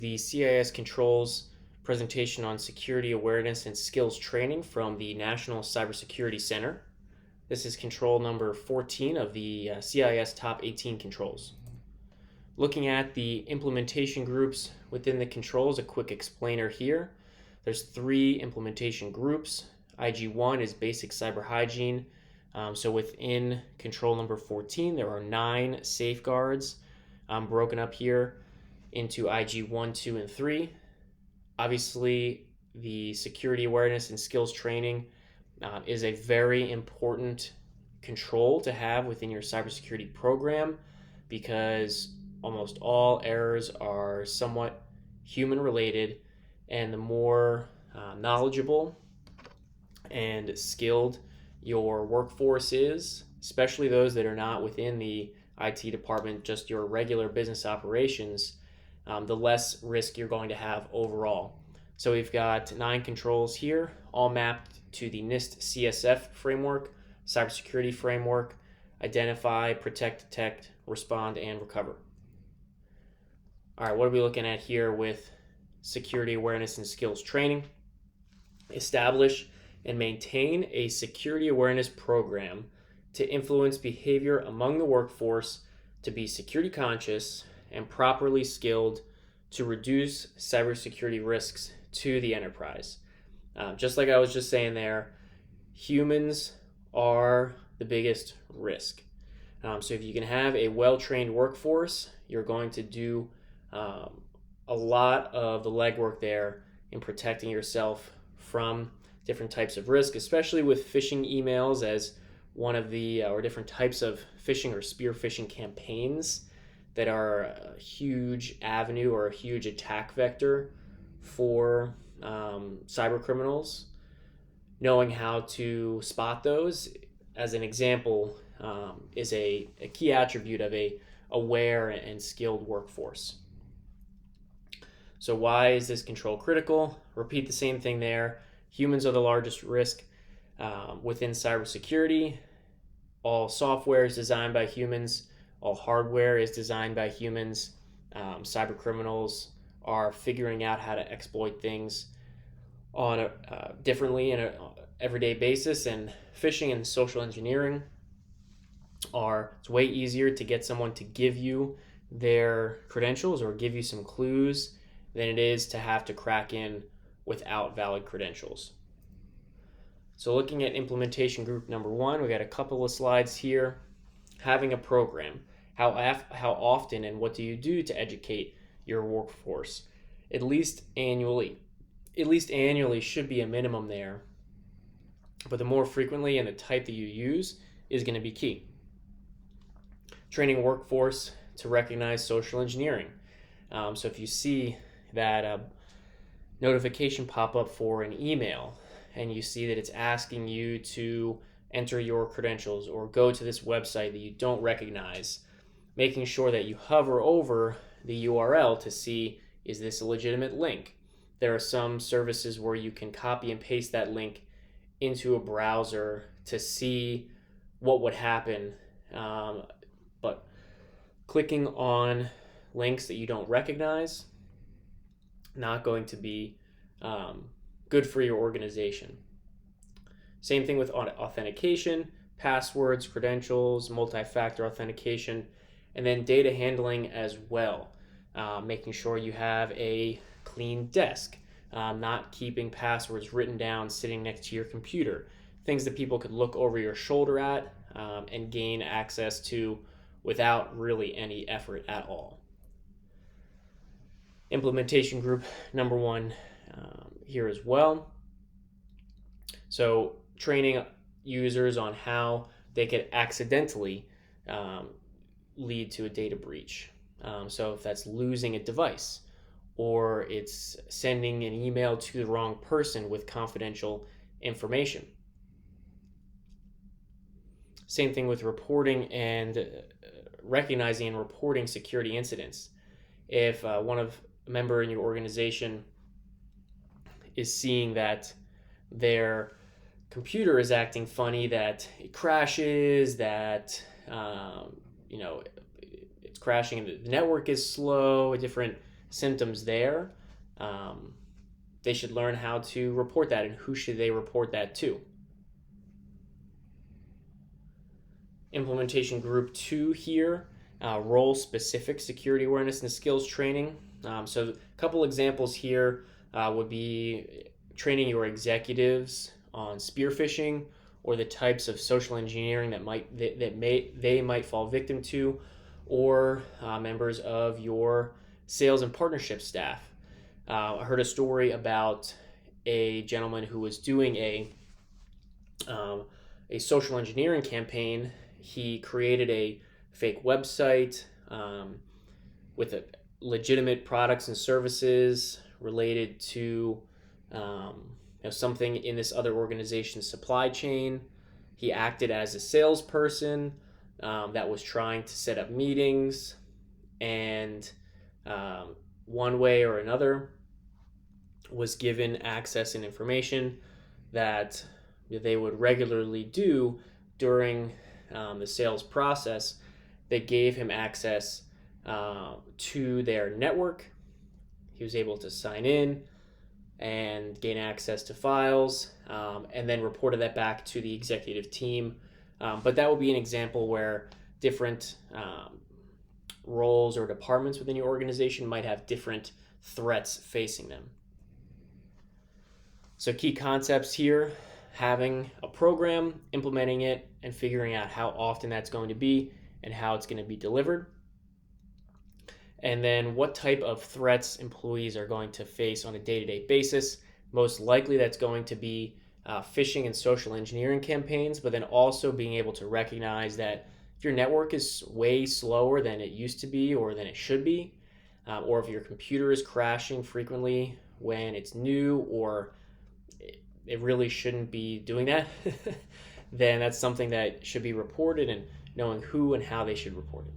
The CIS controls presentation on security awareness and skills training from the National Cybersecurity Center. This is control number 14 of the CIS Top 18 controls. Looking at the implementation groups within the controls, a quick explainer here. There's 3 implementation groups. IG1 is basic cyber hygiene. So within control number 14, there are 9 safeguards broken up here into IG 1, 2, and 3. Obviously, the security awareness and skills training is a very important control to have within your cybersecurity program because almost all errors are somewhat human related, and the more knowledgeable and skilled your workforce is, especially those that are not within the IT department, just your regular business operations, the less risk you're going to have overall. So we've got 9 controls here, all mapped to the NIST CSF framework, cybersecurity framework: identify, protect, detect, respond, and recover. All right, what are we looking at here with security awareness and skills training? Establish and maintain a security awareness program to influence behavior among the workforce to be security conscious and properly skilled to reduce cybersecurity risks to the enterprise. Just like I was just saying there, humans are the biggest risk. So if you can have a well-trained workforce, you're going to do a lot of the legwork there in protecting yourself from different types of risk, especially with phishing emails as one of the or different types of phishing or spear phishing campaigns that are a huge avenue or a huge attack vector for cyber criminals. Knowing how to spot those, as an example, is a key attribute of a aware and skilled workforce. So why is this control critical? Repeat the same thing there. Humans are the largest risk within cybersecurity. All software is designed by humans. All hardware is designed by humans. Cyber criminals are figuring out how to exploit things on differently in an everyday basis, and phishing and social engineering it's way easier to get someone to give you their credentials or give you some clues than it is to have to crack in without valid credentials. So looking at implementation group number 1, we got a couple of slides here. Having a program. How often and what do you do to educate your workforce? At least annually should be a minimum there. But the more frequently and the type that you use is going to be key. Training workforce to recognize social engineering. So if you see that notification pop up for an email and you see that it's asking you to enter your credentials or go to this website that you don't recognize, making sure that you hover over the URL to see, is this a legitimate link? There are some services where you can copy and paste that link into a browser to see what would happen, but clicking on links that you don't recognize, not going to be good for your organization. Same thing with authentication, passwords, credentials, multi-factor authentication, and then data handling as well. Making sure you have a clean desk, not keeping passwords written down sitting next to your computer, things that people could look over your shoulder at and gain access to without really any effort at all. Implementation group number 1 here as well. So training users on how they could accidentally lead to a data breach. So if that's losing a device, or it's sending an email to the wrong person with confidential information. Same thing with reporting and recognizing and reporting security incidents. If a member in your organization is seeing that their computer is acting funny, that it crashes, that it's crashing and the network is slow, different symptoms there, they should learn how to report that and who should they report that to. Implementation group 2 here, role-specific security awareness and skills training. So a couple examples here would be training your executives on spear phishing or the types of social engineering they might fall victim to, or members of your sales and partnership staff. I heard a story about a gentleman who was doing a social engineering campaign. He created a fake website with legitimate products and services related to something in this other organization's supply chain. He acted as a salesperson that was trying to set up meetings, and one way or another was given access and information that they would regularly do during the sales process. They gave him access to their network. He was able to sign in and gain access to files, and then reported that back to the executive team. But that would be an example where different roles or departments within your organization might have different threats facing them. So key concepts here: having a program, implementing it, and figuring out how often that's going to be and how it's going to be delivered. And then what type of threats employees are going to face on a day-to-day basis. Most likely that's going to be phishing and social engineering campaigns, but then also being able to recognize that if your network is way slower than it used to be or than it should be, or if your computer is crashing frequently when it's new, or it really shouldn't be doing that, then that's something that should be reported, and knowing who and how they should report it.